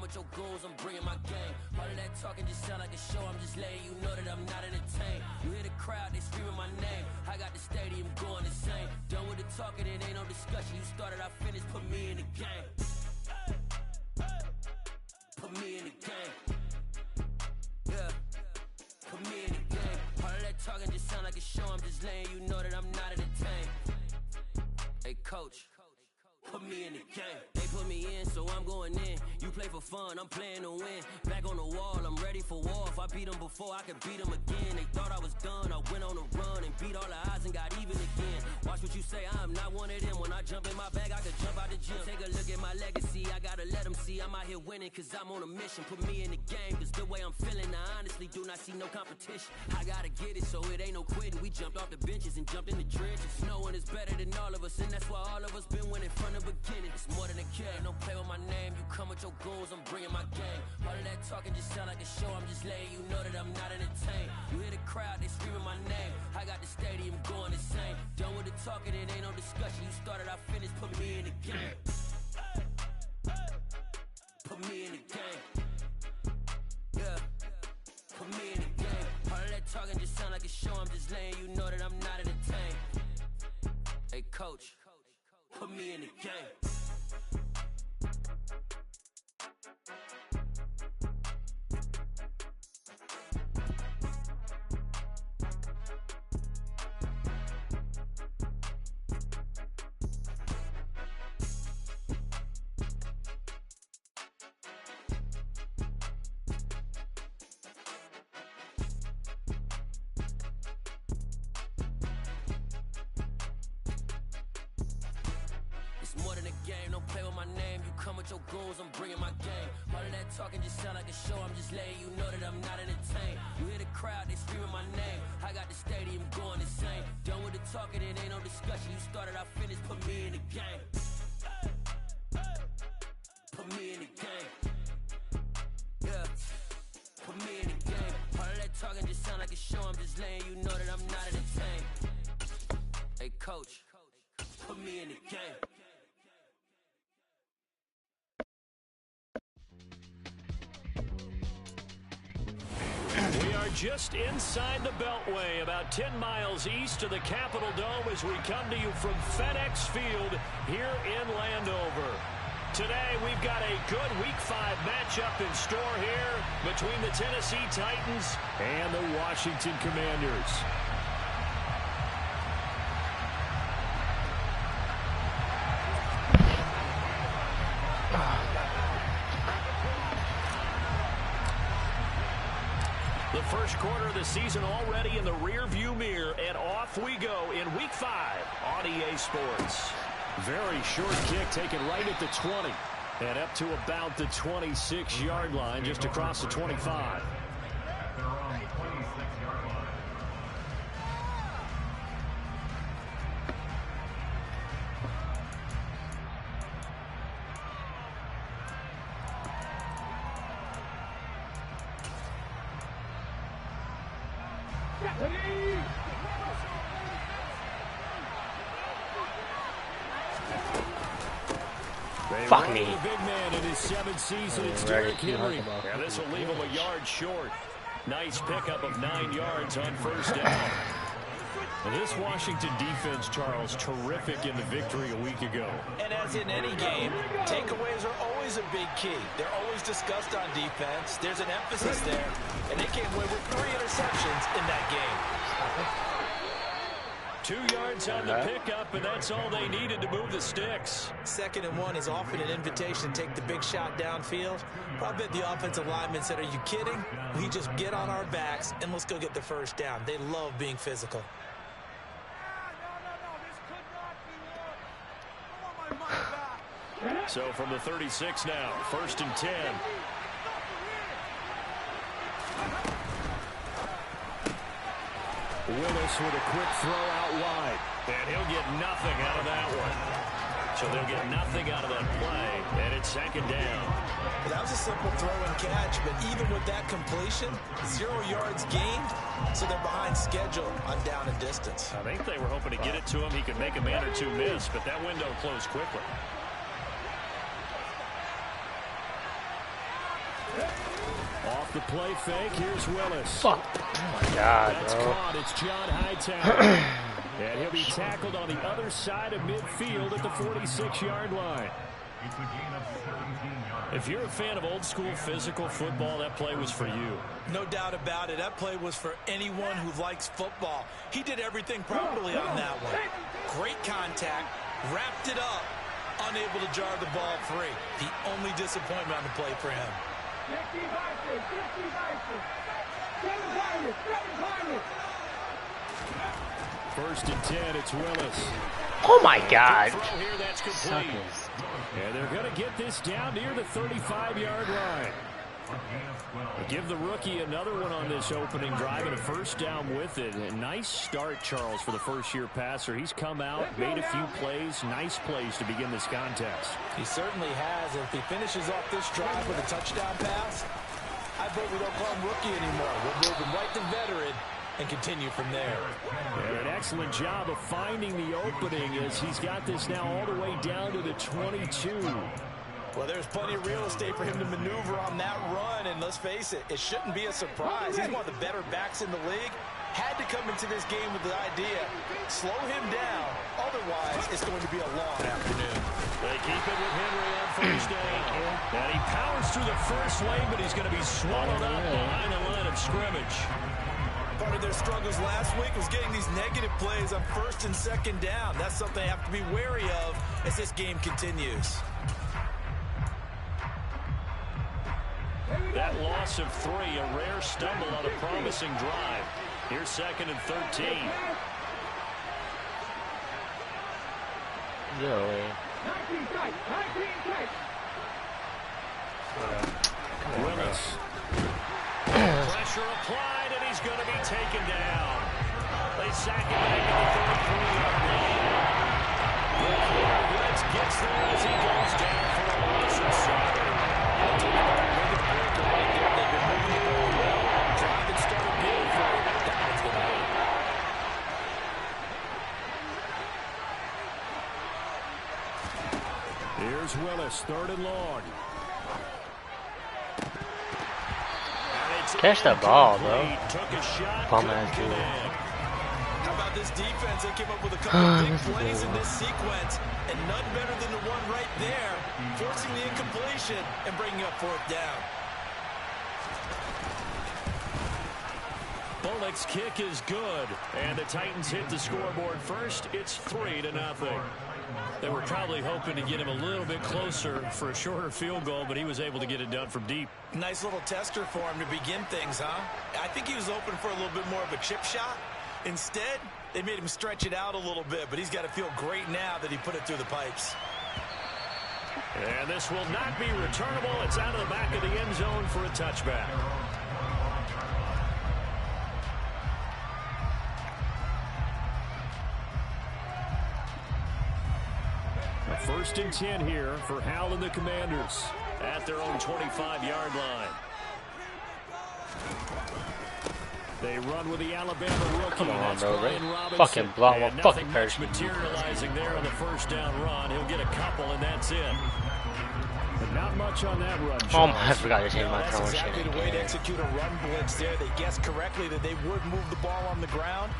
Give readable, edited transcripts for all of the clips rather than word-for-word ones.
with your goons, I'm bringing my gang. All of that talking just sound like a show, I'm just letting you know that I'm not entertained. You hear the crowd, they screaming my name. I got the stadium going insane. Done with the talking, it ain't no discussion. You started, I finished, put me in the game. Put me in the game. Yeah. Put me in the game. All of that talking just sound like a show, I'm just letting you know that I'm not entertained. Hey coach, put me in the game. They put me in, so I'm going in. You play for fun, I'm playing to win. Back on the wall, I'm ready for war. If I beat them before, I could beat them again. They thought I was done, I went on a run and beat all the odds and got even again. Watch what you say, I'm not one of them. When I jump in my bag, I could jump out the gym. Take a look at my legacy, I gotta let them see I'm out here winning, cause I'm on a mission. Put me in the game, cause the way I'm feeling, I honestly do not see no competition. I gotta get it, so it ain't no quitting. We jumped off the benches and jumped in the trenches. No one is better than all of us, and that's why all of us been winning from the beginning. It's more than a kid, don't play with my name. You come with your goons, I'm bringing my game. All of that talking just sound like a show, I'm just letting you know that I'm not entertained. You hear the crowd, they screaming my name. I got the stadium going insane. Done with the talking, it ain't no discussion. You started, I finished, put me in the game. Put me in the game. Yeah. Put me in the game. All of that talking just sound like a show, I'm just letting you know that I'm not entertained. Hey coach, put me in the game. It's more than a game, don't play with my name. You come with your goons, I'm bringing my game. All of that talking just sound like a show, I'm just letting you know that I'm not entertained. You hear the crowd, they screaming my name. I got the stadium going insane. Done with the talking, it ain't no discussion. You started, I finished, put me in the game. Put me in the game. Yeah. Put me in the game. All of that talking just sound like a show, I'm just letting you know that I'm not entertained. Hey coach, put me in the game. We are just inside the Beltway, about 10 miles east of the Capitol Dome as we come to you from FedEx Field here in Landover. Today we've got a good Week 5 matchup in store here between the Tennessee Titans and the Washington Commanders. The first quarter of the season already in the rear-view mirror, and off we go in Week 5 on EA Sports. Very short kick taken right at the 20 and up to about the 26-yard line, just across the 25. Fuck me. The big man in his 7th season, it's Derrick Henry. And this will leave him a yard short. Nice pickup of 9 yards on first down. And this Washington defense, Charles, terrific in the victory a week ago. And as in any game, takeaways are always a big key. They're always discussed on defense. There's an emphasis there. And they came away with 3 interceptions in that game. 2 yards on the pickup, and that's all they needed to move the sticks. 2nd and 1 is often an invitation to take the big shot downfield. I bet the offensive lineman said, are you kidding? We just get on our backs and let's go get the first down. They love being physical. So from the 36 now, 1st and 10. Willis with a quick throw out wide. And he'll get nothing out of that one. So they'll get nothing out of that play, and it's 2nd down. Well, that was a simple throw and catch, but even with that completion, 0 yards gained, so they're behind schedule on down and distance. I think they were hoping to get it to him. He could make a man or two miss, but that window closed quickly. off the play fake. Here's Willis. Fuck. Oh my God, That's bro. caught. It's John Hightower. And he'll be tackled on the other side of midfield at the 46-yard line. If you're a fan of old school physical football, that play was for you. No doubt about it. That play was for anyone who likes football. He did everything properly on that one. Great contact, wrapped it up, unable to jar the ball free. The only disappointment on the play for him. First and 10, it's Willis. Oh my God. Throw here, that's complete. And they're going to get this down near the 35-yard line. Give the rookie another one on this opening drive and a first down with it. A nice start, Charles, for the first-year passer. He's come out, made a few plays, nice plays to begin this contest. He certainly has. If he finishes off this drive with a touchdown pass, I vote we don't call him rookie anymore. We'll move him right to veteran and continue from there. And an excellent job of finding the opening as he's got this now all the way down to the 22. Well, there's plenty of real estate for him to maneuver on that run, and let's face it, it shouldn't be a surprise. He's one of the better backs in the league. Had to come into this game with the idea, slow him down, otherwise it's going to be a long afternoon. They keep it with Henry on first down. And he powers through the first lane, but he's going to be swallowed up behind the line of scrimmage. Part of their struggles last week was getting these negative plays on first and second down. That's something they have to be wary of as this game continues. That loss of 3, a rare stumble on a promising drive. Here's second and 13. Yo. Willis. Pressure applied, and he's going to be taken down. They sack him back at the 33-yard line. Woods gets there as he goes down for a loss of 7. They've been moving the ball well. Drive and started beautifully. That one's going to hurt. Here's Willis, third and long. Catch that ball, bro. Bum ass dude. How about this defense? They came up with a couple of big plays in this sequence, and none better than the one right there, forcing the incompletion and bringing up fourth down. Bullock's kick is good, and the Titans hit the scoreboard first. It's 3-0. They were probably hoping to get him a little bit closer for a shorter field goal, but he was able to get it done from deep. Nice little tester for him to begin things, huh? I think he was open for a little bit more of a chip shot. Instead, they made him stretch it out a little bit, but he's got to feel great now that he put it through the pipes. And this will not be returnable. It's out of the back of the end zone for a touchback. First and 10 here for Hal and the Commanders at their own 25-yard line. They run with the Alabama rookie. Come on, bro. Robinson. Fucking block one fucking person. Materializing there on the first down run. He'll get a couple, and that's it. But not much on that run. Oh my, I forgot to change my That's tone. exactly the way to execute a run blitz there. They guessed correctly that they would move the ball on the ground,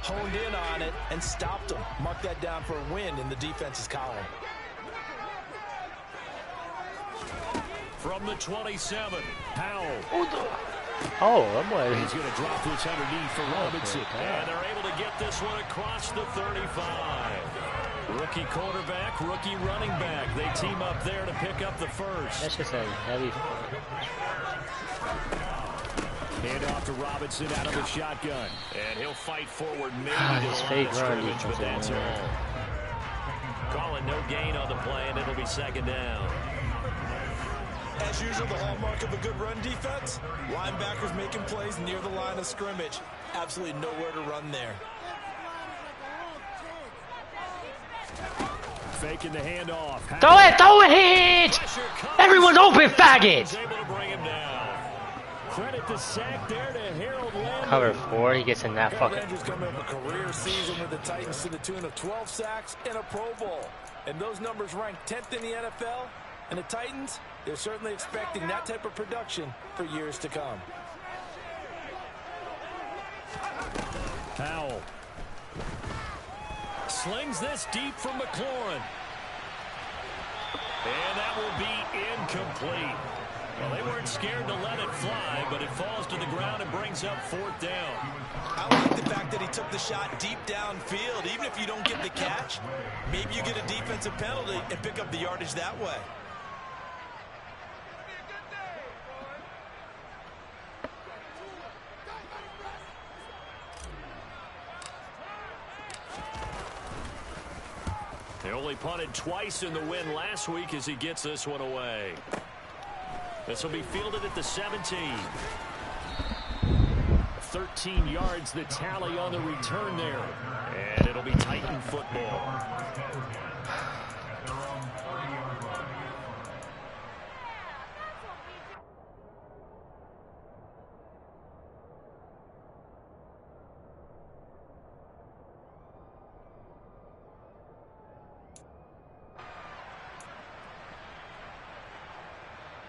honed in on it, and stopped them. Mark that down for a win in the defense's column. From the 27, Powell. Oh, that boy. He's going to drop this underneath for Robinson. And they're able to get this one across the 35. Rookie quarterback, rookie running back. They team up there to pick up the first. That's just a heavy. Hand off to Robinson out of the shotgun. And he'll fight forward maybe to His the line fake of run scrimmage, but that's all. Calling no gain on the play, and it'll be second down. As usual, the hallmark of a good run defense, linebackers making plays near the line of scrimmage. Absolutely nowhere to run there. Faking the handoff. Throw it! Everyone's open, faggot! Able to bring him down. Credit the sack there to Harold Landry. Cover 4, he gets in that fucking. Landry's coming up a career season with the Titans to the tune of 12 sacks and a Pro Bowl. And those numbers rank 10th in the NFL. And the Titans, They're certainly expecting that type of production for years to come. Powell slings this deep from McLaurin. And that will be incomplete. Well, they weren't scared to let it fly, but it falls to the ground and brings up 4th down. I like the fact that he took the shot deep downfield. Even if you don't get the catch, maybe you get a defensive penalty and pick up the yardage that way. They only punted twice in the win last week as he gets this one away. This will be fielded at the 17. 13 yards the tally on the return there. And it'll be Titan football.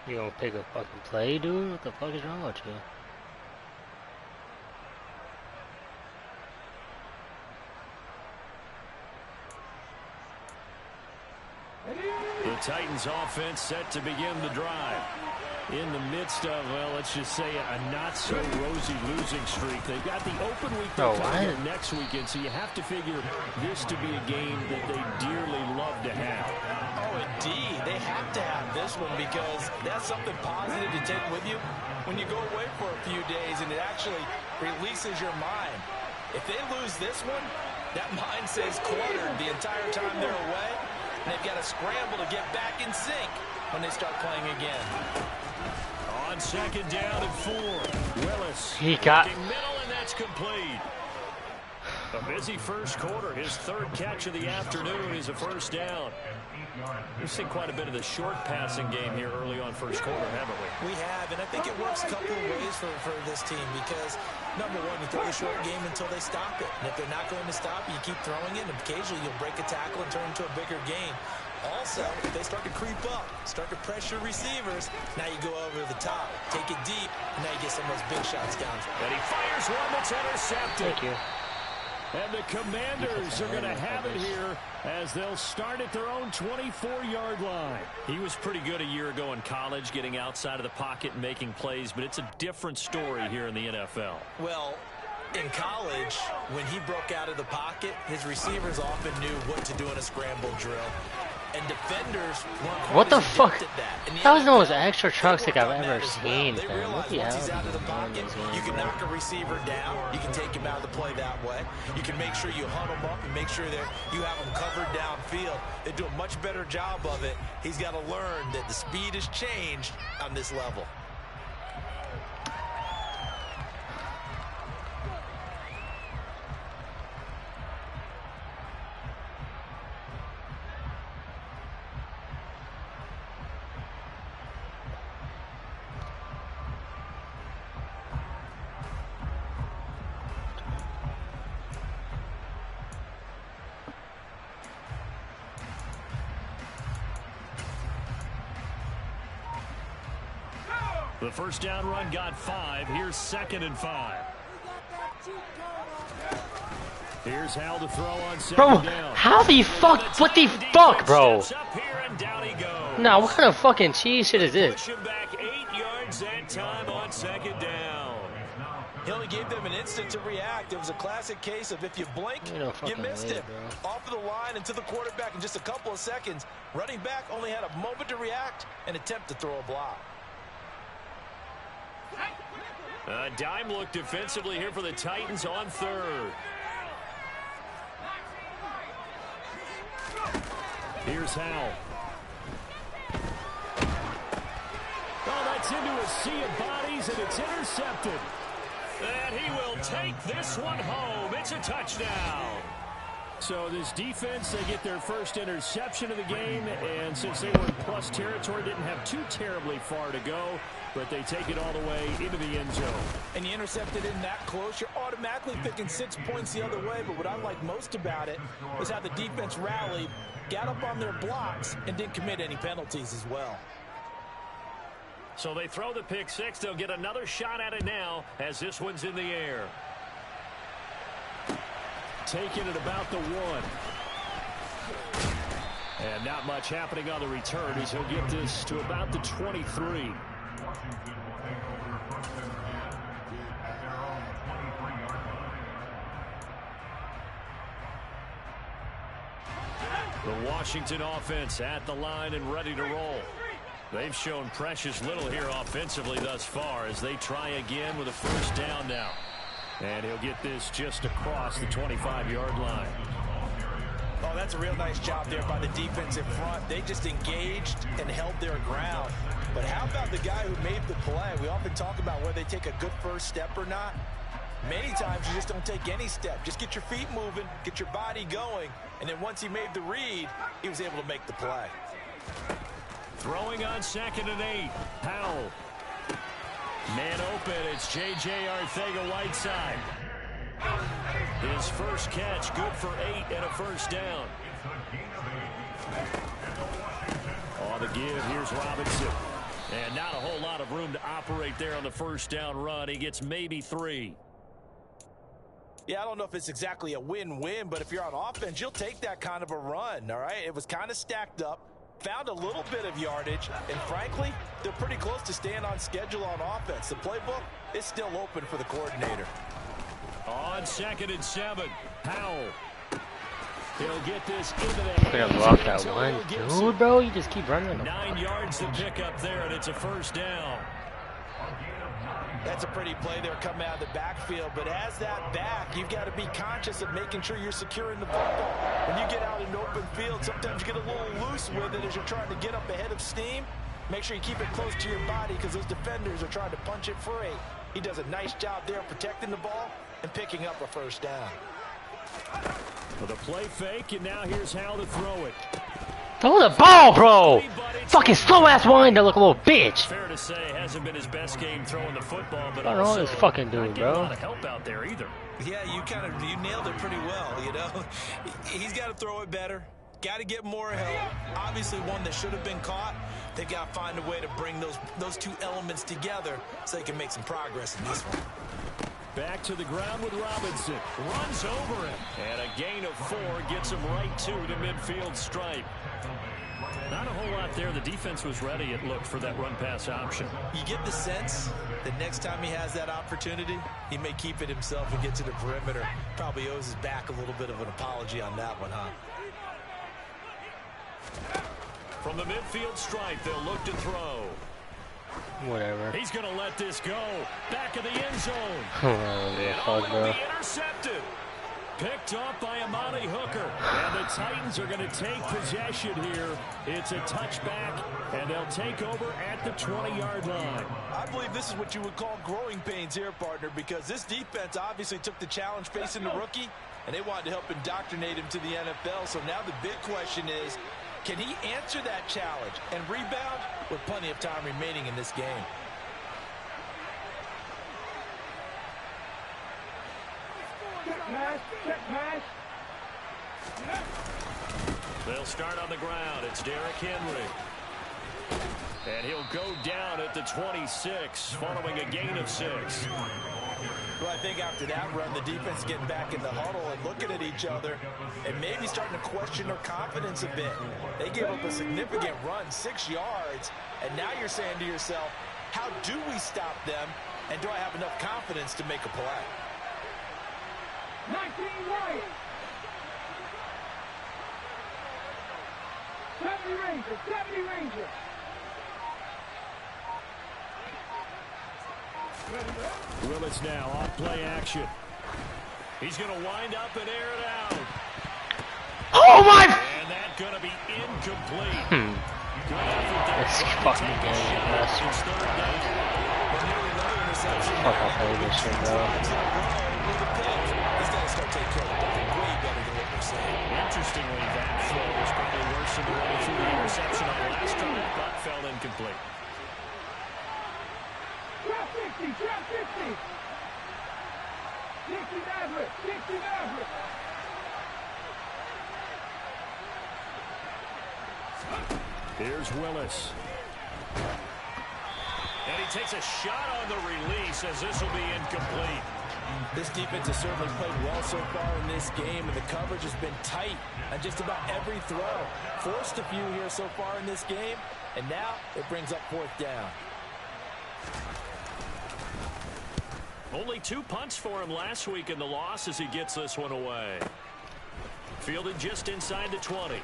You gonna pick a fucking play, dude? What the fuck is wrong with you? The Titans offense set to begin the drive. In the midst of, well, let's just say a not-so-rosy losing streak. They've got the open week next weekend, so you have to figure this to be a game that they dearly love to have. Oh, indeed. They have to have this one because that's something positive to take with you when you go away for a few days, and it actually releases your mind. If they lose this one, that mind stays cluttered the entire time they're away, and they've got to scramble to get back in sync when they start playing again. On 2nd down and 4, Willis. He got middle, and that's complete. A busy first quarter. His 3rd catch of the afternoon is a 1st down. We've seen quite a bit of the short passing game here early on first quarter, haven't we? We have, and I think it works a couple of ways for this team because, number one, you throw the short game until they stop it. And if they're not going to stop it, you keep throwing it, and occasionally you'll break a tackle and turn into a bigger gain. Also, if they start to creep up, start to pressure receivers, now you go over the top, take it deep, and now you get some of those big shots down. And he fires one that's intercepted. Thank you. And the Commanders are going to have it here as they'll start at their own 24-yard line. He was pretty good a year ago in college, getting outside of the pocket and making plays, but it's a different story here in the NFL. Well, in college, when he broke out of the pocket, his receivers often knew what to do in a scramble drill. And defenders weren't what the fuck? That was the most NFL, extra trucks I've ever seen, They man. What realize the once hell? he's out of the pocket, you can knock a receiver down. You can take him out of the play that way. You can make sure you hunt him up and make sure that you have him covered downfield. They do a much better job of it. He's got to learn that the speed has changed on this level. The first down run got 5. Here's 2nd and 5. Here's Hal to throw on 2nd Bro, down. how the fuck? What the fuck, bro? Up here and down he goes. Nah, what kind of fucking cheese shit is this? Push him back 8 yards that time on 2nd down. He only gave them an instant to react. It was a classic case of if you blink, you missed it. Off of the line and to the quarterback in just a couple of seconds. Running back only had a moment to react and attempt to throw a block. A dime look defensively here for the Titans on 3rd. Here's Hal. Oh, that's into a sea of bodies, and it's intercepted. And he will take this one home. It's a touchdown. So this defense, they get their first interception of the game, and since they were in plus territory, didn't have too terribly far to go, but they take it all the way into the end zone. And you intercepted in that close, you're automatically picking 6 points the other way, but what I like most about it was how the defense rallied, got up on their blocks, and didn't commit any penalties as well. So they throw the pick six. They'll get another shot at it now as this one's in the air. Taking it about the 1. And not much happening on the return as he'll get this to about the 23. The Washington offense at the line and ready to roll. They've shown precious little here offensively thus far as they try again with a first down now. And he'll get this just across the 25-yard line. Oh, that's a real nice job there by the defensive front. They just engaged and held their ground. But how about the guy who made the play? We often talk about whether they take a good first step or not. Many times you just don't take any step. Just get your feet moving, get your body going, and then once he made the read, he was able to make the play. Throwing on 2nd and 8. Powell. Man open, it's J.J. Arcega-Whiteside. His first catch, good for 8 and a first down. On the give, here's Robinson. And not a whole lot of room to operate there on the first down run. He gets maybe 3. Yeah, I don't know if it's exactly a win-win, but if you're on offense, you'll take that kind of a run, all right? It was kind of stacked up, found a little bit of yardage, and frankly, they're pretty close to staying on schedule on offense. The playbook is still open for the coordinator. On 2nd and 7, Powell. He'll get this into the Could have blocked that one. Dude, bro, you just keep running them. 9 yards to pick up there, and it's a first down. That's a pretty play there coming out of the backfield, but as that back, you've got to be conscious of making sure you're securing the football. When you get out in open field, sometimes you get a little loose with it as you're trying to get up ahead of steam. Make sure you keep it close to your body because those defenders are trying to punch it free. He does a nice job there protecting the ball and picking up a first down. For the play fake, and now here's how to throw it. Throw the ball, bro! Fucking slow-ass winder, look a little bitch! Fair to say, it hasn't been his best game throwing the football, but I don't know this fucking dude, bro. Not a lot of help out there either. Yeah, you nailed it pretty well, you know. He's got to throw it better. Got to get more help. Obviously one that should have been caught. They've got to find a way to bring those two elements together so they can make some progress in this one. Back to the ground with Robinson. Runs over him. And a gain of 4 gets him right to the midfield stripe. Not a whole lot there. The defense was ready, it looked, for that run-pass option. You get the sense that next time he has that opportunity, he may keep it himself and get to the perimeter. Probably owes his back a little bit of an apology on that one, huh? From the midfield stripe, they'll look to throw. Whatever. He's going to let this go. Back of the end zone. Fuck, bro. Intercepted. Picked up by Amani Hooker. And the Titans are going to take possession here. It's a touchback, and they'll take over at the 20-yard line. I believe this is what you would call growing pains here, partner, because this defense obviously took the challenge facing the rookie, and they wanted to help indoctrinate him to the NFL. So now the big question is, can he answer that challenge and rebound with plenty of time remaining in this game? They'll start on the ground. It's Derrick Henry. And he'll go down at the 26 following a gain of 6. Well, I think after that run, the defense getting back in the huddle and looking at each other and maybe starting to question their confidence a bit. They gave up a significant run, 6 yards, and now you're saying to yourself, how do we stop them, and do I have enough confidence to make a play? 19 Wyatt. 70 Rangers, 70 Rangers. Willis now off play action. He's going to wind up and air it out. Oh my! And that's going to be incomplete. Good effort there. This fucking game, It's third down. Fuck, I'll play this shit, bro. He's got to start taking care of the ball way better than what we're saying. Interestingly, that throw was probably worse than the one through the interception on the last drive, but fell incomplete. Drop 50, drop 50. 60 Maverick, 60 Maverick. Here's Willis. And he takes a shot on the release as this will be incomplete. This defense has certainly played well so far in this game, and the coverage has been tight on just about every throw. Forced a few here so far in this game, and now it brings up 4th down. Only 2 punts for him last week in the loss as he gets this one away. Fielded just inside the 20.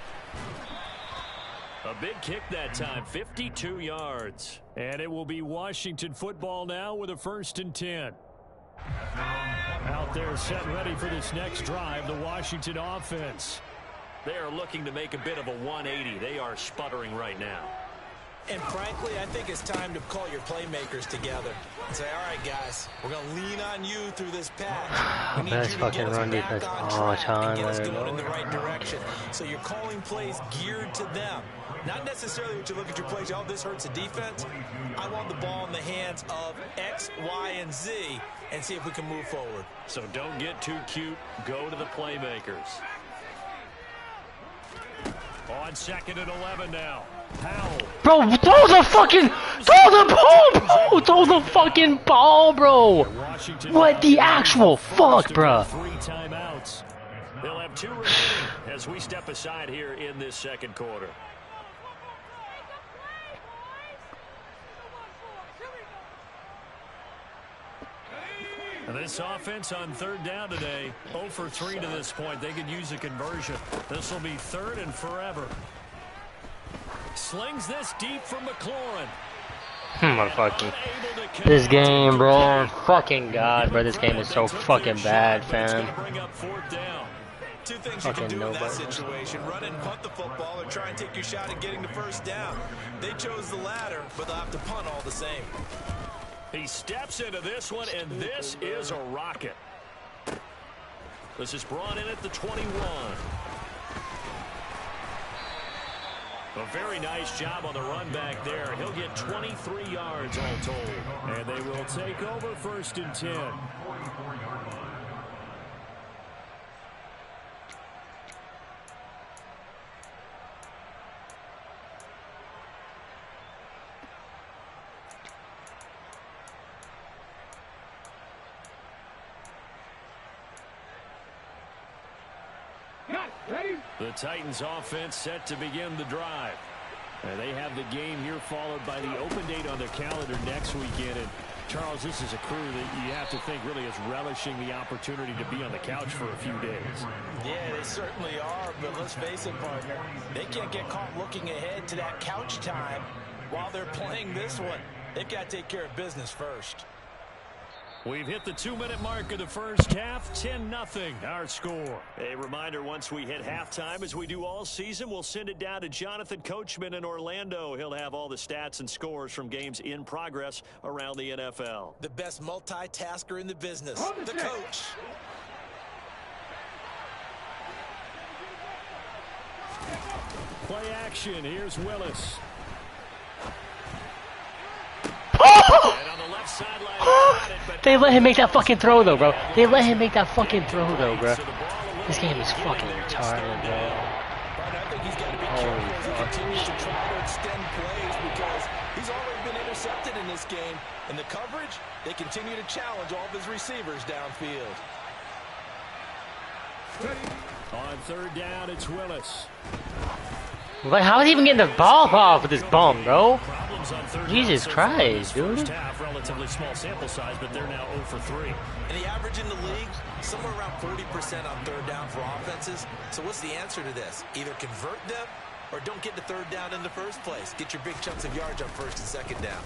A big kick that time, 52 yards. And it will be Washington football now with a 1st and 10. Out there set ready for this next drive, the Washington offense. They are looking to make a bit of a 180. They are sputtering right now. And frankly, I think it's time to call your playmakers together and say, all right, guys, we're going to lean on you through this pass. We need Best you to fucking get us run back defense on all the track time, and get us man. going in the right direction. So you're calling plays geared to them. Not necessarily what you look at your plays, oh, this hurts the defense. I want the ball in the hands of X, Y, and Z and see if we can move forward. So don't get too cute. Go to the playmakers. On 2nd and 11 now. Powell. Bro, throw the ball, bro! Throw the fucking ball, bro! Washington What the actual fuck, bro? 3 timeouts. They'll have 2 remaining as we step aside here in this 2nd quarter. This offense on 3rd down today, 0 for 3 to this point. They could use a conversion. This will be 3rd and forever. Slings this deep from McLaurin. Motherfucking this game, bro. Fucking God, bro. This game is so fucking bad, fam. Bring up 4th down. 2 things you can do in that situation. Run and punt the football or try and take your shot at getting the 1st down. They chose the latter, but they'll have to punt all the same. He steps into this one, and this is a rocket. This is brought in at the 21. A very nice job on the run back there. He'll get 23 yards all told. And they will take over 1st and 10. The Titans offense set to begin the drive. And they have the game here followed by the open date on their calendar next weekend. And Charles, this is a crew that you have to think really is relishing the opportunity to be on the couch for a few days. Yeah, they certainly are, but let's face it, partner. They can't get caught looking ahead to that couch time while they're playing this one. They've got to take care of business first. We've hit the 2-minute mark of the first half. 10-0 our score. A reminder, once we hit halftime, as we do all season, we'll send it down to Jonathan Coachman in Orlando. He'll have all the stats and scores from games in progress around the NFL. The best multitasker in the business, the coach. Play action. Here's Willis. They let him make that fucking throw, though, bro. They let him make that fucking throw, though, bro. This game is fucking retarded, bro. I think he's got to be careful as he continues to try to extend plays because he's already been intercepted in this game. In the coverage, they continue to challenge all of his receivers downfield. On 3rd down, it's Willis. Like, how is he even getting the ball off with this bum, bro? Problems on 3rd Jesus down so Christ, far in this dude. first half, relatively small sample size, but they're now 0 for 3. And the average in the league, somewhere around 40% on 3rd down for offenses. So what's the answer to this? Either convert them or don't get to 3rd down in the first place. Get your big chunks of yards on 1st and 2nd down.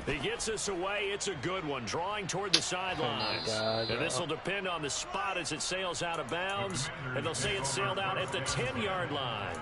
He gets us away. It's a good one. Drawing toward the sidelines. God, and this will depend on the spot as it sails out of bounds. And they'll say it sailed out at the 10-yard line.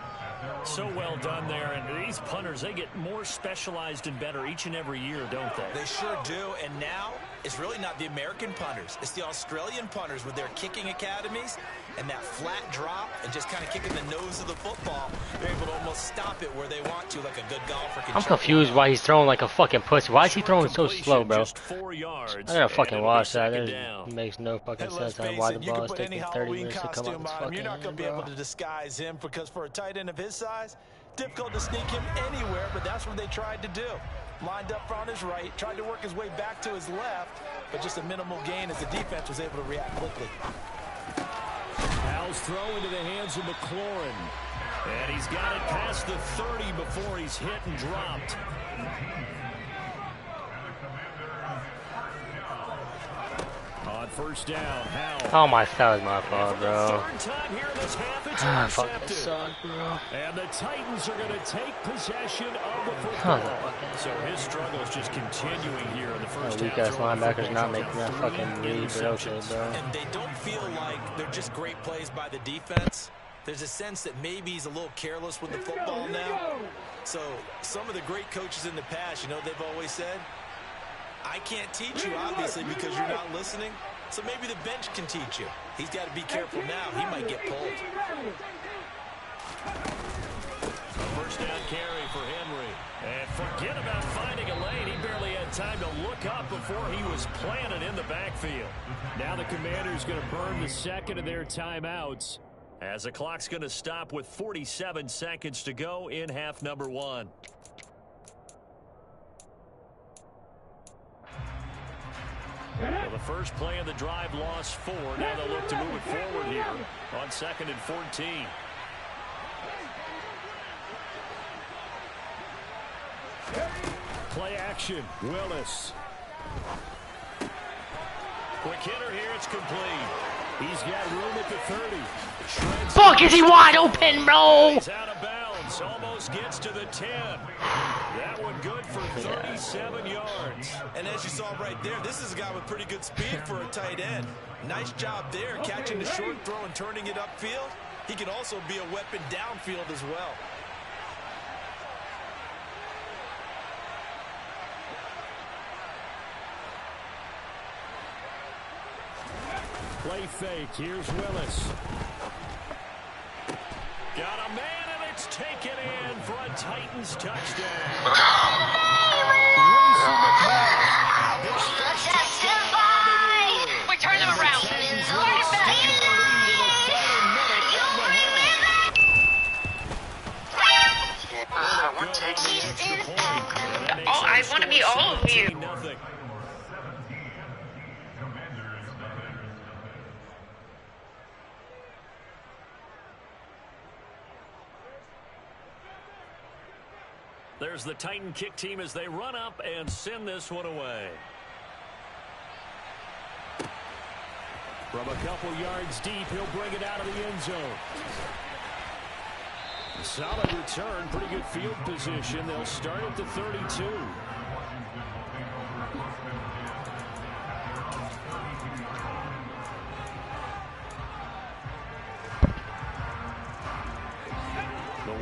So well done there. And these punters, they get more specialized and better each and every year, don't they? They sure do. And now it's really not the American punters. It's the Australian punters with their kicking academies and that flat drop and just kind of kicking the nose of the football. They're able to almost stop it where they want to, like a good golfer. I'm confused why he's throwing like a fucking pussy. Why is he throwing so slow, bro? Just 4 yards. I gotta fucking watch that. It makes no fucking And let's sense on face why it, the you ball can is put any taking 30 Halloween minutes to come out costume this on him. fucking You're not going to be bro. able to disguise him because for a tight end of his size, Difficult to sneak him anywhere, but that's what they tried to do. Lined up on his right, tried to work his way back to his left, but just a minimal gain as the defense was able to react quickly. Howell's throw into the hands of McLaurin. And he's got it past the 30 before he's hit and dropped. On first down, Howell. Oh my, that was my fault, bro. Third time here in this half, it's Fuck this suck, bro. And the Titans are going to take possession of the football. So his struggle's just continuing here in the first half. Weak-ass linebackers not making that fucking read, but okay, bro. And they don't feel like they're just great plays by the defense. There's a sense that maybe he's a little careless with the football now. So some of the great coaches in the past, you know, they've always said, I can't teach you, obviously, because you're not listening. So maybe the bench can teach you. He's got to be careful now. He might get pulled. First down carry for Henry. And forget about finding a lane. He barely had time to look up before he was planted in the backfield. Now the Commanders going to burn the second of their timeouts, as the clock's going to stop with 47 seconds to go in half number one. Well, the first play of the drive lost 4. Now they'll look to move it forward here on 2nd and 14. Play action, Willis. Quick hitter here, it's complete. He's got room at the 30. Fuck, is he wide open, bro? He's out of bounds, almost gets to the 10. That one good for 37 yards. And as you saw right there, this is a guy with pretty good speed for a tight end. Nice job there, catching the short throw and turning it upfield. He can also be a weapon downfield as well. Play fake. Here's Willis. Got a man, and it's taken in for a Titans touchdown. We turn them around. Oh, I want to meet all of you. There's the Titan kick team as they run up and send this one away. From a couple yards deep, he'll bring it out of the end zone. Solid return, pretty good field position. They'll start at the 32.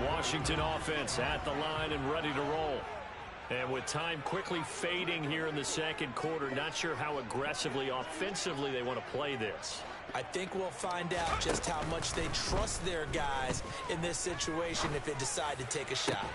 Washington offense at the line and ready to roll. And with time quickly fading here in the second quarter, not sure how aggressively, offensively they want to play this. I think we'll find out just how much they trust their guys in this situation if they decide to take a shot.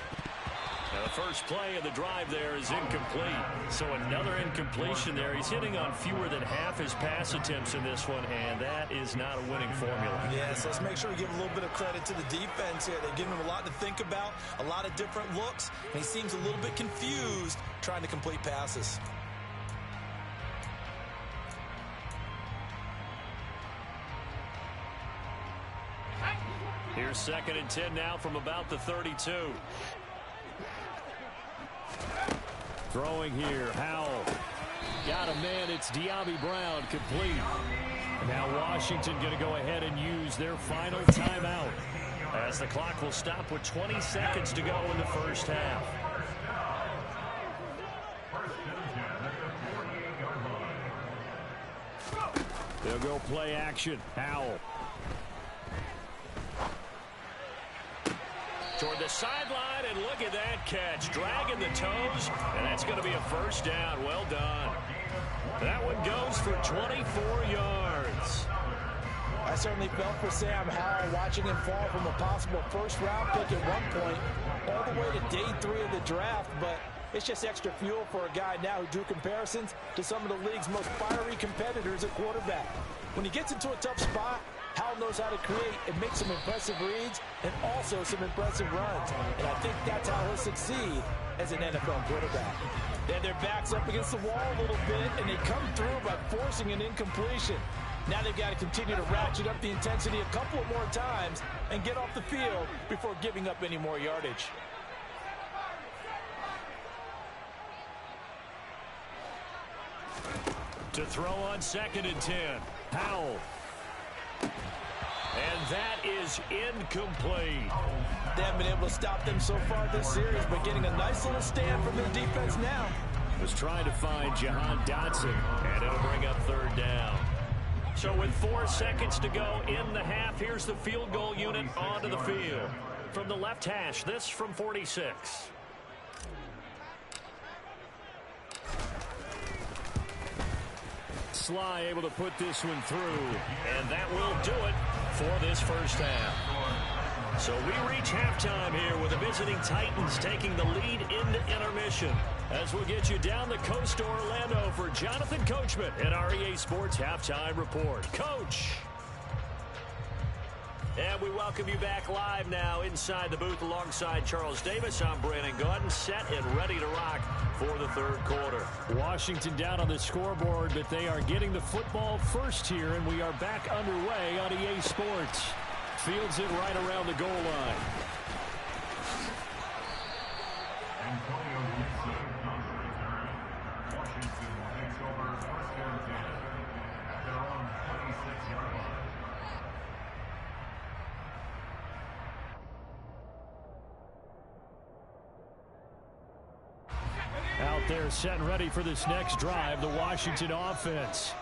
Now the first play of the drive there is incomplete. So another incompletion there. He's hitting on fewer than half his pass attempts in this one, and that is not a winning formula. Yes, let's make sure we give a little bit of credit to the defense here. They've given him a lot to think about, a lot of different looks, and he seems a little bit confused trying to complete passes. Here's 2nd and 10 now from about the 32. Throwing here, Howell. Got a man, it's De'Ami Brown, complete. Now Washington going to go ahead and use their final timeout, as the clock will stop with 20 seconds to go in the first half. They'll go play action, Howell. Toward the sideline, and look at that catch. Dragging the toes, and that's going to be a first down. Well done. That one goes for 24 yards. I certainly felt for Sam Howell watching him fall from a possible first-round pick at one point all the way to day 3 of the draft, but it's just extra fuel for a guy now who drew comparisons to some of the league's most fiery competitors at quarterback. When he gets into a tough spot, Howell knows how to create and make some impressive reads and also some impressive runs. And I think that's how he'll succeed as an NFL quarterback. They have their backs up against the wall a little bit, and they come through by forcing an incompletion. Now they've got to continue to ratchet up the intensity a couple of more times and get off the field before giving up any more yardage. To throw on 2nd and 10. Howell. And that is incomplete. They haven't been able to stop them so far this series, but getting a nice little stand from their defense now. Was trying to find Jahan Dotson, and it'll bring up 3rd down. So with 4 seconds to go in the half, here's the field goal unit onto the field. From the left hash, this from 46. Sly able to put this one through, and that will do it for this first half. So we reach halftime here with the visiting Titans taking the lead into intermission. As we'll get you down the coast to Orlando for Jonathan Coachman at our EA Sports Halftime Report. Coach! And we welcome you back live now inside the booth alongside Charles Davis. I'm Brandon Gaudin, set and ready to rock for the 3rd quarter. Washington down on the scoreboard, but they are getting the football first here, and we are back underway on EA Sports. Fields it right around the goal line. Out there set and ready for this next drive, the Washington offense.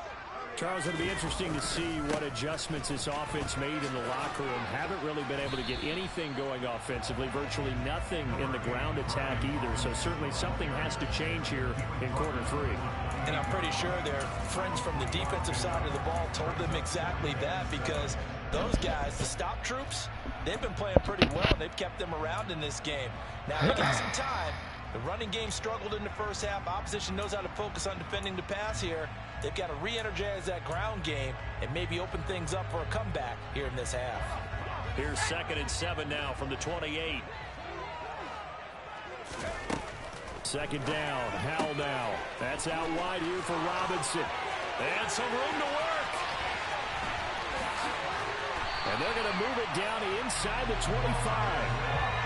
Charles, it'll be interesting to see what adjustments this offense made in the locker room. Haven't really been able to get anything going offensively, virtually nothing in the ground attack either. So certainly something has to change here in quarter 3. And I'm pretty sure their friends from the defensive side of the ball told them exactly that, because those guys, the stop troops, they've been playing pretty well. They've kept them around in this game. Now, they got some time. The running game struggled in the first half. Opposition knows how to focus on defending the pass here. They've got to re-energize that ground game and maybe open things up for a comeback here in this half. Here's 2nd and 7 now from the 28. 2nd down. Howell now. That's out wide here for Robinson. And some room to work. And they're going to move it down inside the 25.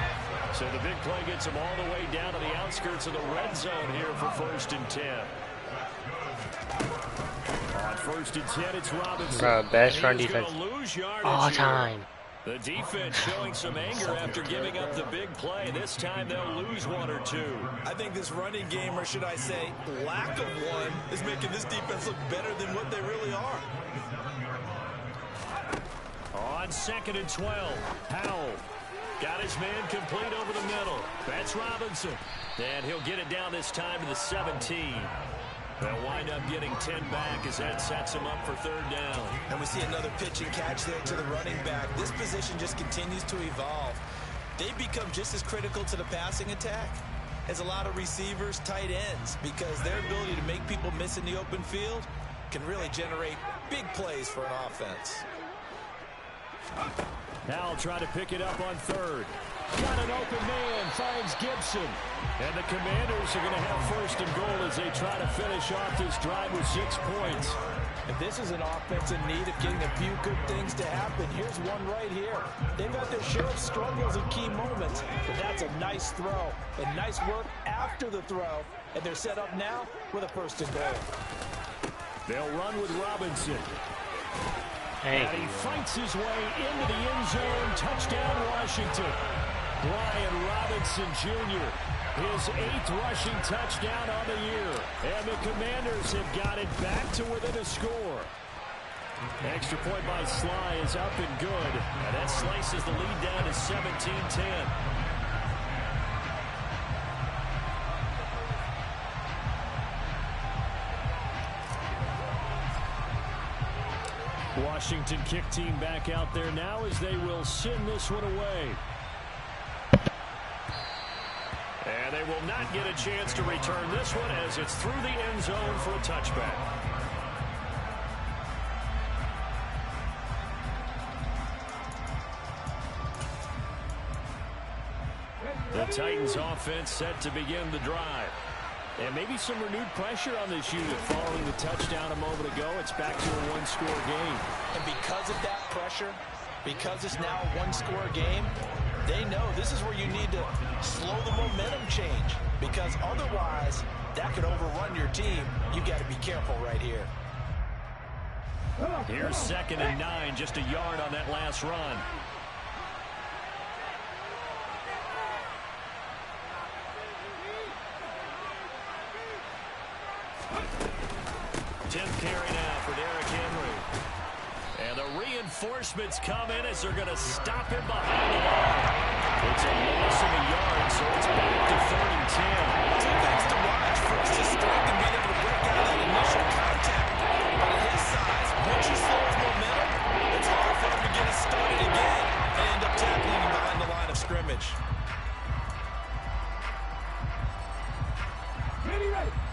So the big play gets them all the way down to the outskirts of the red zone here for 1st and 10. On 1st and 10, it's Robinson. Bro, best run defense all time. The defense showing some anger after giving up the big play. This time they'll lose 1 or 2. I think this running game, or should I say lack of one, is making this defense look better than what they really are. On 2nd and 12, Howell. Got his man complete over the middle. That's Robinson. And he'll get it down this time to the 17. They'll wind up getting 10 back as that sets him up for 3rd down. And we see another pitch and catch there to the running back. This position just continues to evolve. They've become just as critical to the passing attack as a lot of receivers, tight ends, because their ability to make people miss in the open field can really generate big plays for an offense. Now try to pick it up on 3rd. Got an open man, finds Gibson. And the Commanders are going to have 1st and goal as they try to finish off this drive with 6 points. And this is an offense in need of getting a few good things to happen. Here's one right here. They've got their share of struggles in key moments, but that's a nice throw and nice work after the throw. And they're set up now with a 1st and goal. They'll run with Robinson. Hey. And he fights his way into the end zone. Touchdown, Washington. Brian Robinson Jr., his 8th rushing touchdown on the year. And the Commanders have got it back to within a score. Extra point by Sly is up and good. And that slices the lead down to 17-10. Washington kick team back out there now as they will send this one away. And they will not get a chance to return this one as it's through the end zone for a touchback. Titans offense set to begin the drive. And maybe some renewed pressure on this unit following the touchdown a moment ago. It's back to a one-score game. And because of that pressure, because it's now a one-score game, they know this is where you need to slow the momentum change, because otherwise that could overrun your team. You got to be careful right here. Here's 2nd and 9, just a yard on that last run. 10th carry now for Derrick Henry. And the reinforcements come in as they're going to stop him behind the line. It's a loss of a yard, so it's back to 3rd and 10. Two things to watch. First, his strength and being able to break out of that initial contact. But at his size, once you slow his momentum, it's hard for him to get it started again and end up tackling him behind the line of scrimmage.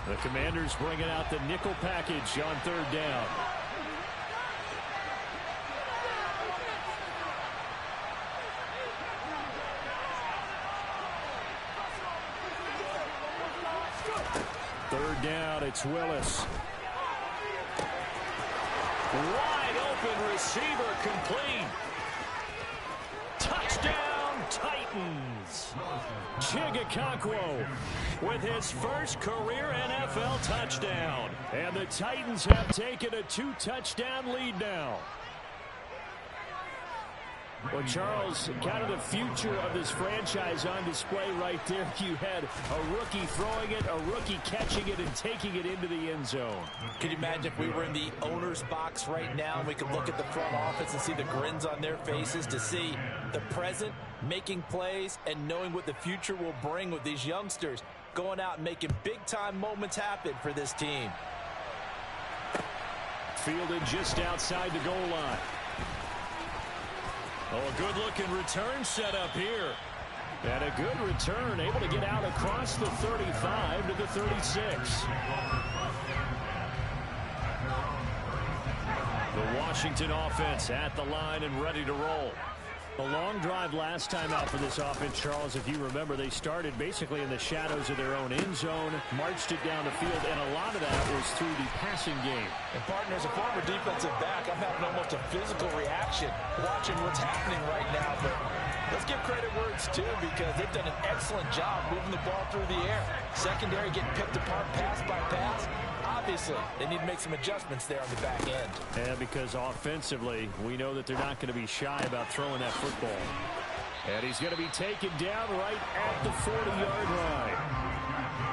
The Commanders bringing out the nickel package on 3rd down. Third down, it's Willis. Wide open receiver complete. Touchdown, Titans. Chigakakwo with his first career NFL touchdown. And the Titans have taken a 2-touchdown lead now. Well, Charles, kind of the future of this franchise on display right there. You had a rookie throwing it, a rookie catching it, and taking it into the end zone. Could you imagine if we were in the owner's box right now and we could look at the front office and see the grins on their faces, to see the present making plays and knowing what the future will bring with these youngsters going out and making big-time moments happen for this team. Fielded just outside the goal line. Oh, a good-looking return set up here. And a good return, able to get out across the 35 to the 36. The Washington offense at the line and ready to roll. A long drive last time out for this offense, Charles. If you remember, they started basically in the shadows of their own end zone, marched it down the field, and a lot of that was through the passing game. And partner, as a former defensive back, I'm having almost a physical reaction watching what's happening right now. But let's give credit where it's due, because they've done an excellent job moving the ball through the air. Secondary getting picked apart pass by pass. Obviously, they need to make some adjustments there on the back end. Yeah, because offensively, we know that they're not going to be shy about throwing that football. And he's going to be taken down right at the 40-yard line.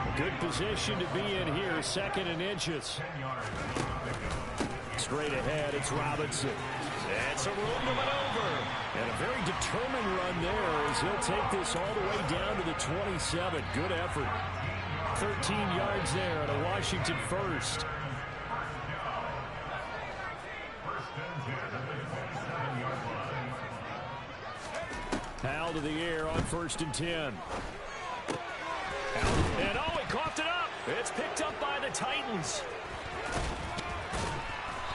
A good position to be in here, 2nd and inches. Straight ahead, it's Robinson. That's a room to maneuver. And a very determined run there as he'll take this all the way down to the 27. Good effort. 13 yards there on a Washington first. Powell to the air on 1st and 10. And oh, he coughed it up. It's picked up by the Titans.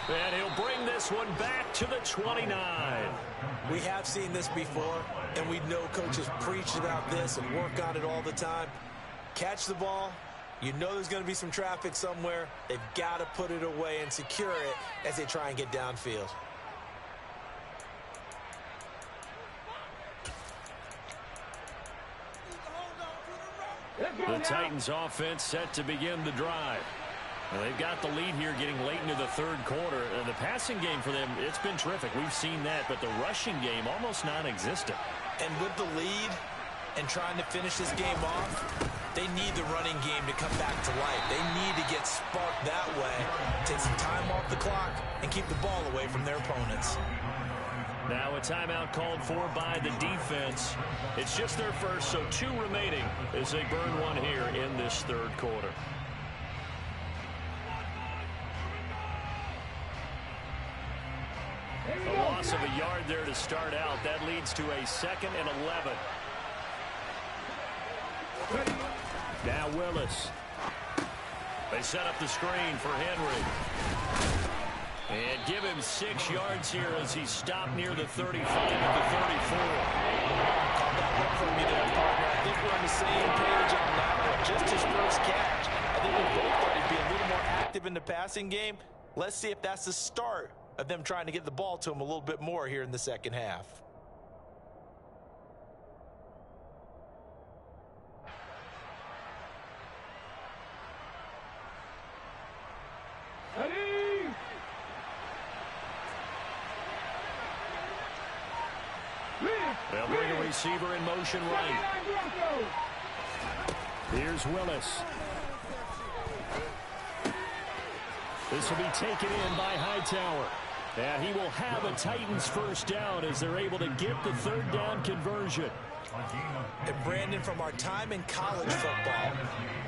And he'll bring this one back to the 29. We have seen this before, and we know coaches preach about this and work on it all the time. Catch the ball. You know there's going to be some traffic somewhere. They've got to put it away and secure it as they try and get downfield. The Titans offense set to begin the drive. Well, they've got the lead here getting late into the 3rd quarter. The passing game for them, it's been terrific. We've seen that, but the rushing game almost non-existent. And with the lead and trying to finish this game off, they need the running game to come back to life. They need to get sparked that way, take some time off the clock, and keep the ball away from their opponents. Now a timeout called for by the defense. It's just their first, so 2 remaining as they burn one here in this 3rd quarter. A loss of a yard there to start out. That leads to a 2nd and 11. Now Willis. They set up the screen for Henry. And give him 6 yards here as he stopped near the 35 to the 34. That one for me there, partner. I think we're on the same page on that one. Just his first catch. I think we both thought he'd be a little more active in the passing game. Let's see if that's the start of them trying to get the ball to him a little bit more here in the second half. They'll bring a receiver in motion right. Here's Willis. This will be taken in by Hightower. And he will have a Titans first down as they're able to get the third down conversion. And Brandon, from our time in college football,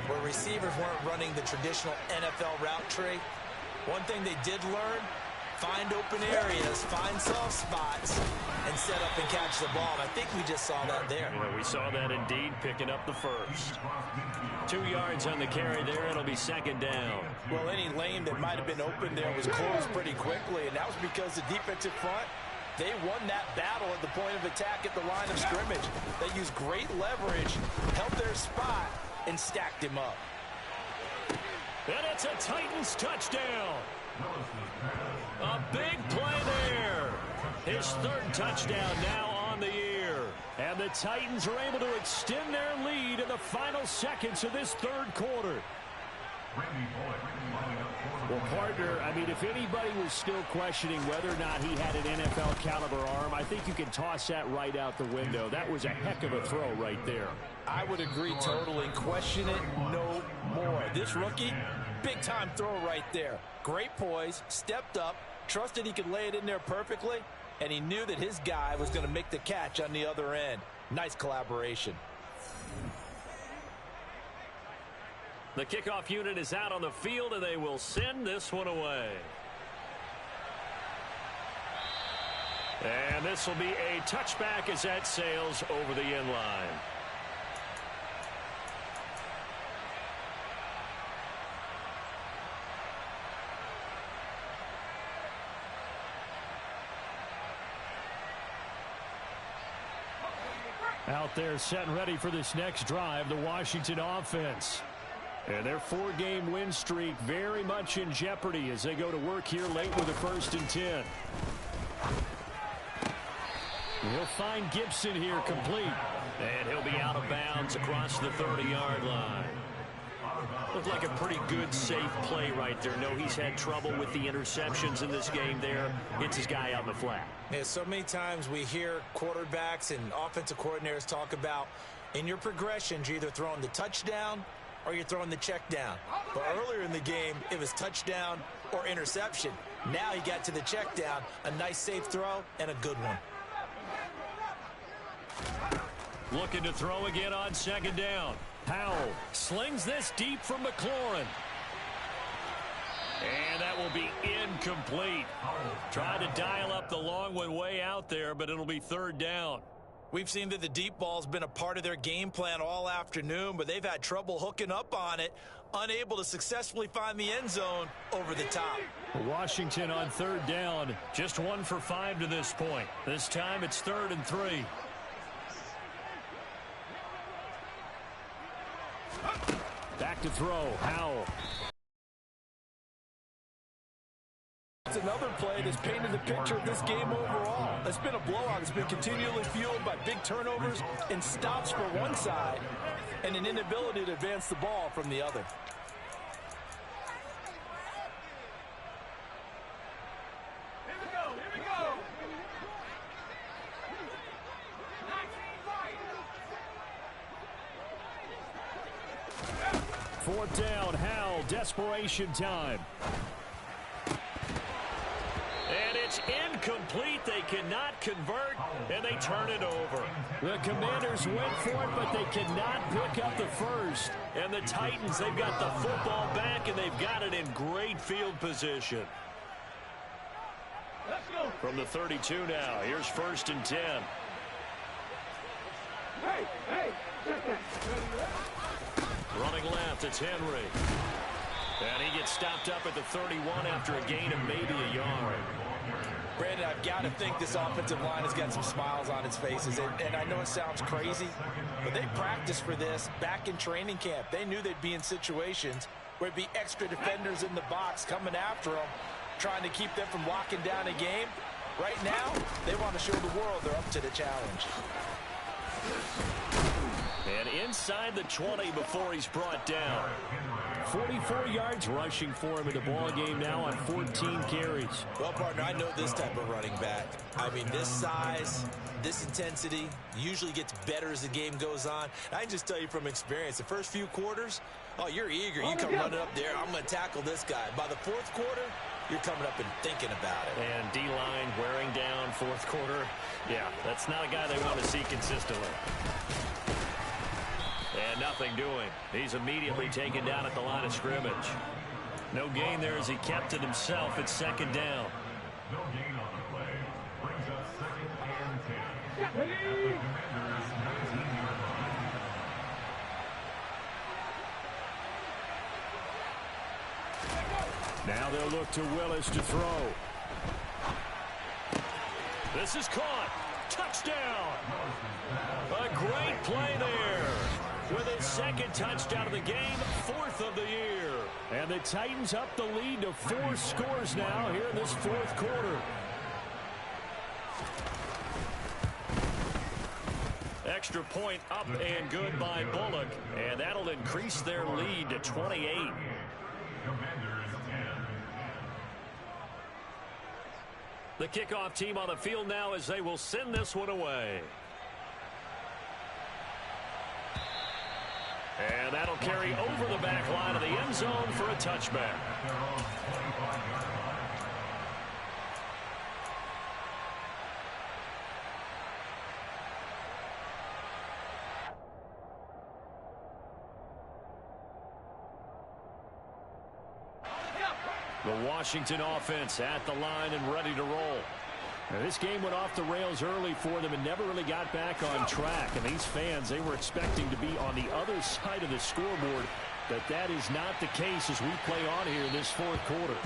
where receivers weren't running the traditional NFL route tree, one thing they did learn, find open areas, find soft spots, and set up and catch the ball. And I think we just saw that there. Yeah, we saw that indeed, picking up the first. 2 yards on the carry there. It'll be second down. Well, any lane that might have been open there was closed pretty quickly, and that was because the defensive front, they won that battle at the point of attack at the line of scrimmage. They used great leverage, held their spot, and stacked him up. And it's a Titans touchdown. A big play there. His third touchdown now on the year. And the Titans are able to extend their lead in the final seconds of this third quarter. Well, partner, I mean, if anybody was still questioning whether or not he had an NFL caliber arm, I think you can toss that right out the window. That was a heck of a throw right there. I would agree totally. Question it no more. This rookie, big-time throw right there. Great poise, stepped up, trusted he could lay it in there perfectly, and he knew that his guy was going to make the catch on the other end. Nice collaboration. The kickoff unit is out on the field, and they will send this one away. And this will be a touchback as that sails over the end line. Out there set and ready for this next drive, the Washington offense. And their 4-game win streak very much in jeopardy as they go to work here late with a 1st and 10. He'll find Gibson here complete. And he'll be out of bounds across the 30-yard line. Looked like a pretty good, safe play right there. No, he's had trouble with the interceptions in this game there. It's his guy out in the flat. Yeah, so many times we hear quarterbacks and offensive coordinators talk about in your progressions, you're either throwing the touchdown or you're throwing the check down. But earlier in the game, it was touchdown or interception. Now he got to the check down, a nice safe throw and a good one. Looking to throw again on 2nd down. Powell slings this deep from McLaurin. And that will be incomplete. Tried to dial up the long one way out there, but it'll be 3rd down. We've seen that the deep ball's been a part of their game plan all afternoon, but they've had trouble hooking up on it, unable to successfully find the end zone over the top. Washington on 3rd down, just 1 for 5 to this point. This time it's 3rd and 3. Back to throw, Howell. It's another play that's painted the picture of this game overall. It's been a blowout. It's been continually fueled by big turnovers and stops for one side and an inability to advance the ball from the other. Here we go, here we go. 4th down, Howell, desperation time. And it's incomplete. They cannot convert, and they turn it over. The Commanders went for it, but they cannot pick up the first. And the Titans, they've got the football back, and they've got it in great field position. From the 32 now, here's 1st and 10. Hey, Running left, it's Henry. And he gets stopped up at the 31 after a gain of maybe a yard. Brandon, I've got to think this offensive line has got some smiles on its faces. And I know it sounds crazy, but they practiced for this back in training camp. They knew they'd be in situations where there'd be extra defenders in the box coming after them, trying to keep them from locking down a game. Right now, they want to show the world they're up to the challenge. And inside the 20 before he's brought down. 44 yards rushing for him in the ball game now on 14 carries. Well, partner, I know this type of running back. I mean, this size, this intensity usually gets better as the game goes on. I can just tell you from experience, the first few quarters, oh, you're eager. You come running up there, I'm going to tackle this guy. By the fourth quarter, you're coming up and thinking about it. And D-line wearing down fourth quarter. Yeah, that's not a guy they want to see consistently. And nothing doing. He's immediately taken down at the line of scrimmage. No gain there as he kept it himself at second down. No gain on the play. Brings up 2nd and 10. At the Commanders' 19-yard line. Now they'll look to Willis to throw. This is caught. Touchdown. A great play there. With his second touchdown of the game, 4th of the year. And the Titans up the lead to 4 scores now here in this fourth quarter. Extra point up and good by Bullock. And that'll increase their lead to 28. Commanders 10. The kickoff team on the field now as they will send this one away. And that'll carry over the back line of the end zone for a touchback. The Washington offense at the line and ready to roll. Now, this game went off the rails early for them and never really got back on track. And these fans, they were expecting to be on the other side of the scoreboard. But that is not the case as we play on here in this fourth quarter.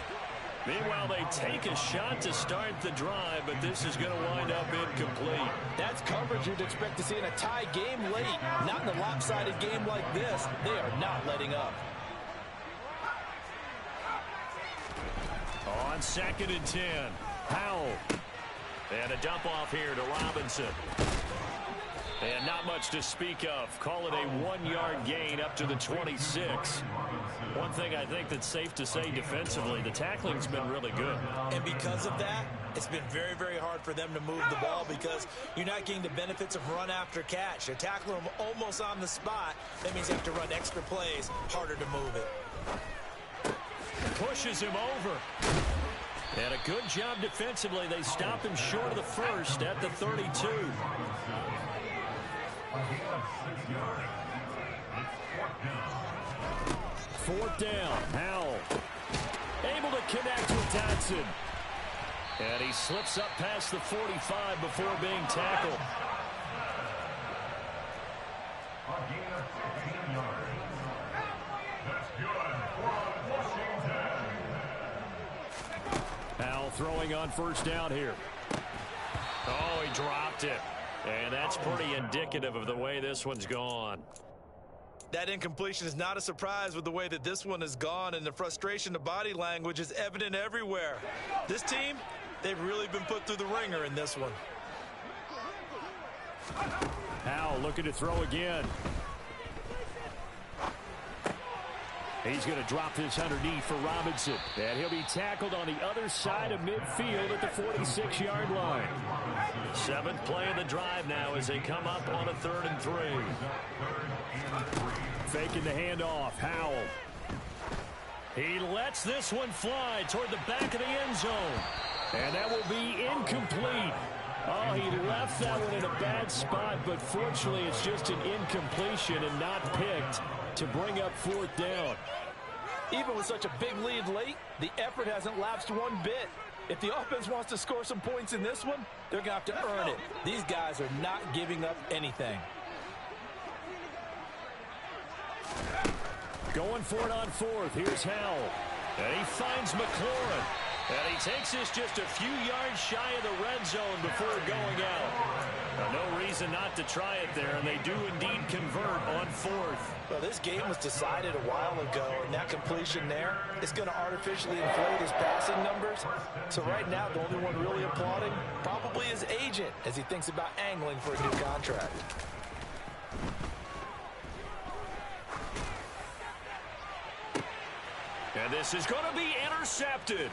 Meanwhile, they take a shot to start the drive, but this is going to wind up incomplete. That's coverage you'd expect to see in a tie game late. Not in a lopsided game like this. They are not letting up. On 2nd and 10, Howell. And a dump off here to Robinson. And not much to speak of. Call it a 1-yard gain up to the 26. One thing I think that's safe to say defensively, the tackling's been really good. And because of that, it's been very, very hard for them to move the ball because you're not getting the benefits of run after catch. They're tackling them almost on the spot. That means you have to run extra plays, harder to move it. Pushes him over. And a good job defensively. They stop him short of the first at the 32. 4th down. Howell able to connect with Dotson. And he slips up past the 45 before being tackled. Howell throwing on 1st down here. Oh, he dropped it. And that's pretty indicative of the way this one's gone. That incompletion is not a surprise with the way that this one has gone, and the frustration, the body language is evident everywhere. This team, they've really been put through the ringer in this one. Howell looking to throw again. He's going to drop this underneath for Robinson. And he'll be tackled on the other side of midfield at the 46-yard line. 7th play of the drive now as they come up on a 3rd and 3. Faking the handoff. Howell. He lets this one fly toward the back of the end zone. And that will be incomplete. Oh, he left that one in a bad spot, but fortunately it's just an incompletion and not picked to bring up 4th down. Even with such a big lead late, the effort hasn't lapsed one bit. If the offense wants to score some points in this one, they're going to have to earn it. These guys are not giving up anything. Going for it on fourth. Here's Howell. And he finds McLaurin. And he takes this just a few yards shy of the red zone before going out. Now, no reason not to try it there, and they do indeed convert on fourth. Well, this game was decided a while ago, and that completion there is going to artificially inflate his passing numbers. So right now, the only one really applauding probably his agent as he thinks about angling for a new contract. And this is going to be intercepted.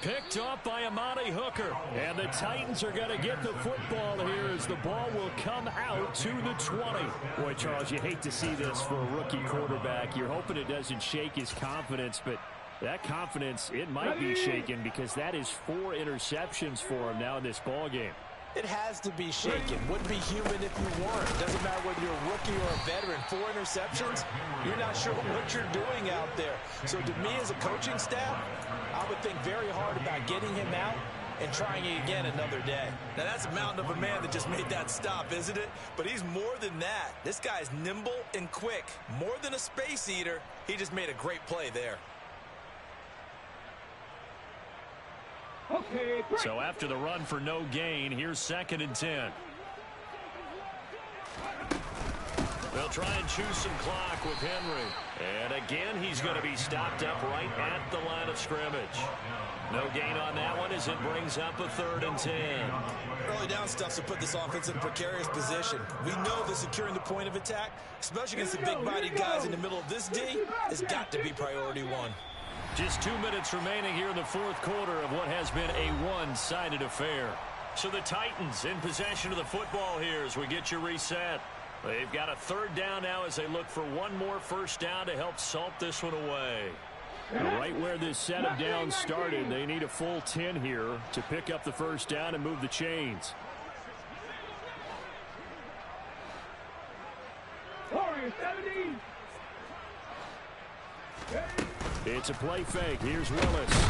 Picked up by Amani Hooker. And the Titans are going to get the football here as the ball will come out to the 20. Boy, Charles, you hate to see this for a rookie quarterback. You're hoping it doesn't shake his confidence, but that confidence, it might be shaken because that is 4 interceptions for him now in this ball game. It has to be shaken. Wouldn't be human if you weren't. Doesn't matter whether you're a rookie or a veteran. 4 interceptions, you're not sure what you're doing out there. So to me as a coaching staff, I would think very hard about getting him out and trying it again another day. Now that's a mountain of a man that just made that stop, isn't it? But he's more than that. This guy's nimble and quick. More than a space eater, he just made a great play there. So after the run for no gain, here's 2nd and 10. They'll try and choose some clock with Henry. And again, he's going to be stopped up right at the line of scrimmage. No gain on that one as it brings up a 3rd and 10. Early down stuff to put this offense in a precarious position. We know that securing the point of attack, especially against the big-bodied guys in the middle of this D, has got to be priority 1. Just 2 minutes remaining here in the 4th quarter of what has been a one-sided affair. So the Titans in possession of the football here as we get you reset. They've got a 3rd down now as they look for one more first down to help salt this one away. Right where this set of downs started, they need a full 10 here to pick up the first down and move the chains. It's a play fake. Here's Willis.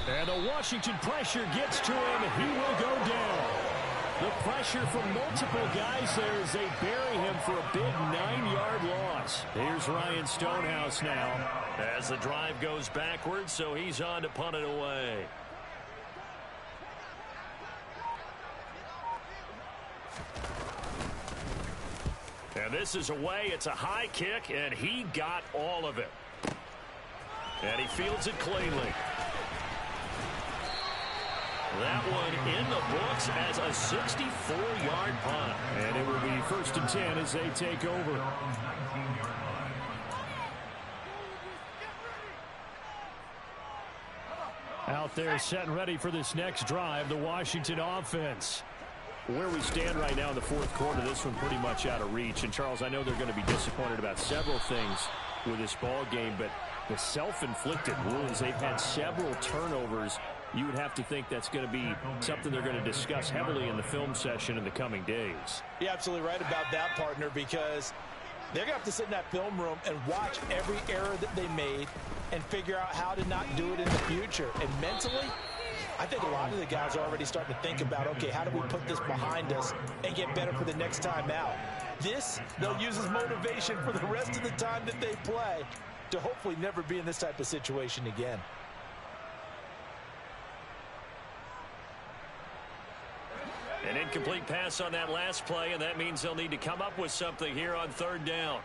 And the Washington pressure gets to him. He will go down. The pressure from multiple guys there as they bury him for a big 9-yard loss. Here's Ryan Stonehouse now as the drive goes backwards, so he's on to punt it away. And this is away. It's a high kick, and he got all of it. And he fields it cleanly. That one in the books as a 64-yard punt. And it will be 1st and 10 as they take over. Out there set and ready for this next drive, the Washington offense. Where we stand right now in the 4th quarter, this one pretty much out of reach. And, Charles, I know they're going to be disappointed about several things with this ball game, but the self-inflicted wounds, they've had several turnovers. You would have to think that's going to be something they're going to discuss heavily in the film session in the coming days. You're absolutely right about that, partner, because they're going to have to sit in that film room and watch every error that they made and figure out how to not do it in the future. And mentally, I think a lot of the guys are already starting to think about, okay, how do we put this behind us and get better for the next time out? This, they'll use as motivation for the rest of the time that they play to hopefully never be in this type of situation again. An incomplete pass on that last play, and that means they'll need to come up with something here on 3rd down.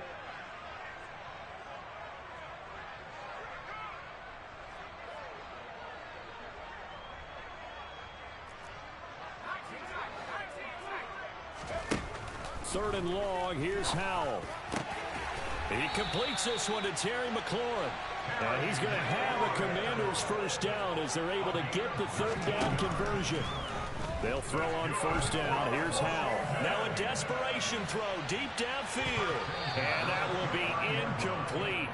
Third and long, here's Howell. He completes this one to Terry McLaurin. And he's going to have a Commanders first down as they're able to get the 3rd down conversion. They'll throw on 1st down. Here's Howell. Now a desperation throw deep downfield. And that will be incomplete.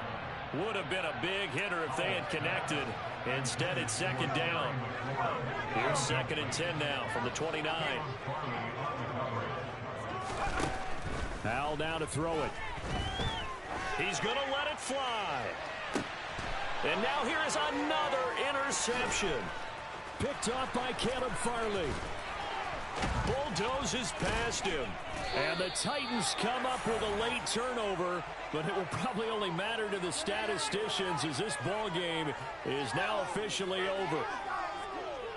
Would have been a big hitter if they had connected. Instead, it's 2nd down. Here's 2nd and 10 now from the 29. Howell down to throw it. He's going to let it fly. And now here is another interception. Picked off by Caleb Farley. bulldozes past him. And the Titans come up with a late turnover, but it will probably only matter to the statisticians as this ball game is now officially over.